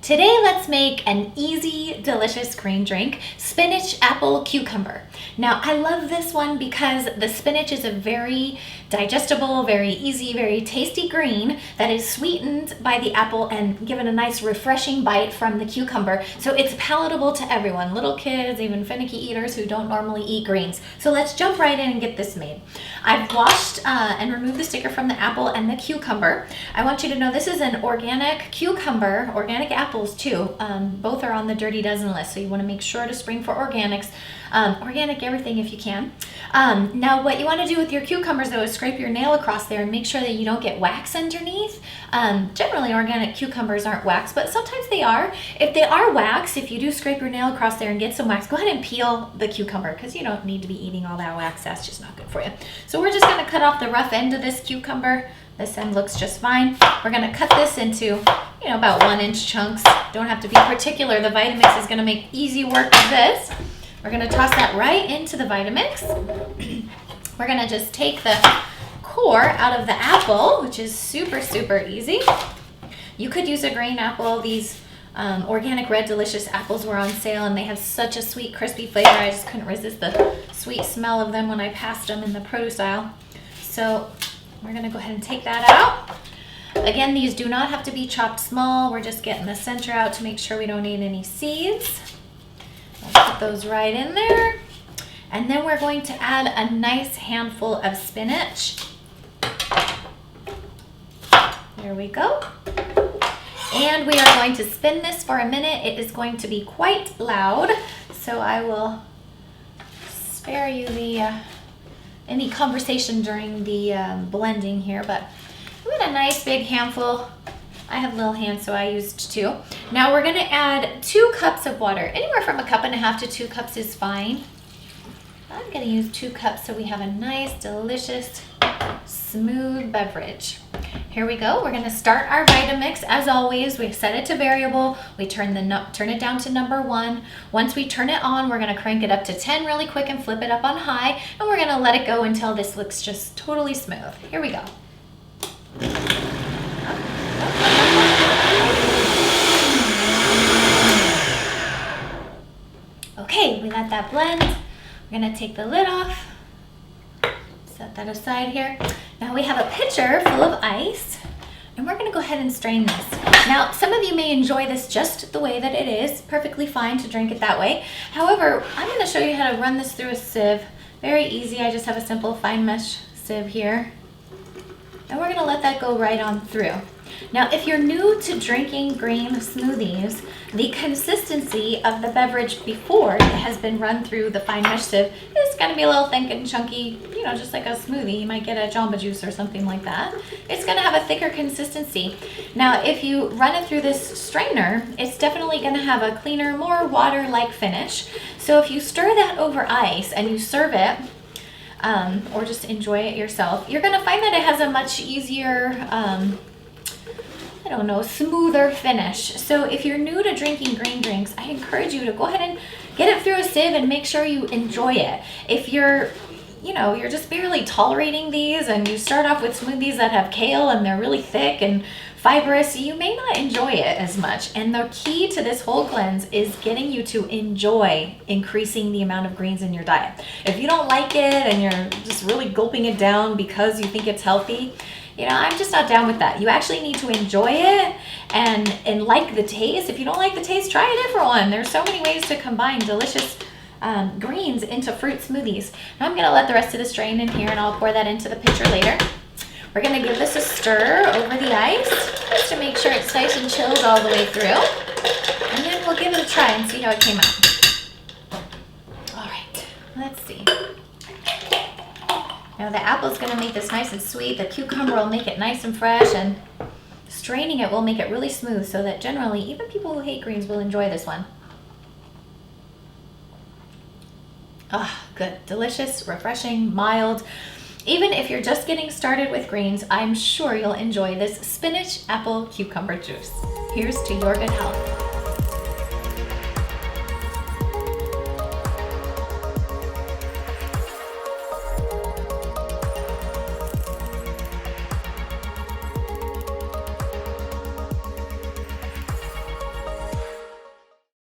Today, let's make an easy, delicious green drink, spinach, apple, cucumber. Now, I love this one because the spinach is a very digestible, very easy, very tasty green that is sweetened by the apple and given a nice refreshing bite from the cucumber. So it's palatable to everyone, little kids, even finicky eaters who don't normally eat greens. So let's jump right in and get this made. I've washed and removed the sticker from the apple and the cucumber. I want you to know this is an organic cucumber, organic apples too. Both are on the Dirty Dozen list, so you want to make sure to spring for organics. Organic everything if you can. Now what you want to do with your cucumbers though is scrape your nail across there and make sure that you don't get wax underneath. Generally organic cucumbers aren't wax, but sometimes they are. If they are wax, if you do scrape your nail across there and get some wax, go ahead and peel the cucumber because you don't need to be eating all that wax. That's just not good for you. So we're just going to cut off the rough end of this cucumber. This end looks just fine. We're going to cut this into, about 1-inch chunks. Don't have to be particular. The Vitamix is going to make easy work of this. We're going to toss that right into the Vitamix. We're going to just take the core out of the apple, which is super, super easy. You could use a green apple. These organic red delicious apples were on sale and they have such a sweet, crispy flavor. I just couldn't resist the sweet smell of them when I passed them in the produce aisle. So we're going to go ahead and take that out. Again, these do not have to be chopped small. We're just getting the center out to make sure we don't need any seeds. I'll put those right in there. And then we're going to add a nice handful of spinach. There we go. And we are going to spin this for a minute. It is going to be quite loud, so I will spare you the any conversation during the blending here, but we had a nice big handful. I have little hands, so I used 2. Now we're gonna add 2 cups of water. Anywhere from 1.5 cups to 2 cups is fine. I'm gonna use 2 cups so we have a nice, delicious, smooth beverage. Here we go. We're gonna start our Vitamix. As always, we set it to variable. We turn it down to number 1. Once we turn it on, we're gonna crank it up to 10 really quick and flip it up on high, and we're gonna let it go until this looks just totally smooth. Here we go. Okay, we let that blend. We're gonna take the lid off, set that aside here. Now we have a pitcher full of ice, and we're gonna go ahead and strain this. Now, some of you may enjoy this just the way that it is, perfectly fine to drink it that way. However, I'm gonna show you how to run this through a sieve. Very easy, I just have a simple fine mesh sieve here. And we're gonna let that go right on through. Now, if you're new to drinking green smoothies, the consistency of the beverage before it has been run through the fine mesh sieve is gonna be a little thick and chunky, just like a smoothie. You might get a Jamba Juice or something like that. It's gonna have a thicker consistency. Now, if you run it through this strainer, it's definitely gonna have a cleaner, more water-like finish. So if you stir that over ice and you serve it, or just enjoy it yourself, you're gonna find that it has a much easier, smoother finish. So if you're new to drinking green drinks, I encourage you to go ahead and get it through a sieve and make sure you enjoy it. If you're just barely tolerating these and you start off with smoothies that have kale and they're really thick and fibrous, you may not enjoy it as much. And the key to this whole cleanse is getting you to enjoy increasing the amount of greens in your diet. If you don't like it and you're just really gulping it down because you think it's healthy, I'm just not down with that. You actually need to enjoy it and like the taste. If you don't like the taste, try a different one. There's so many ways to combine delicious greens into fruit smoothies. Now I'm gonna let the rest of this drain in here and I'll pour that into the pitcher later. We're gonna give this a stir over the ice just to make sure it's nice and chilled all the way through. And then we'll give it a try and see how it came out. All right, let's see. Now the apple's gonna make this nice and sweet. The cucumber will make it nice and fresh, and straining it will make it really smooth so that generally even people who hate greens will enjoy this one. Ah, good, delicious, refreshing, mild. Even if you're just getting started with greens, I'm sure you'll enjoy this spinach, apple, cucumber juice. Here's to your good health.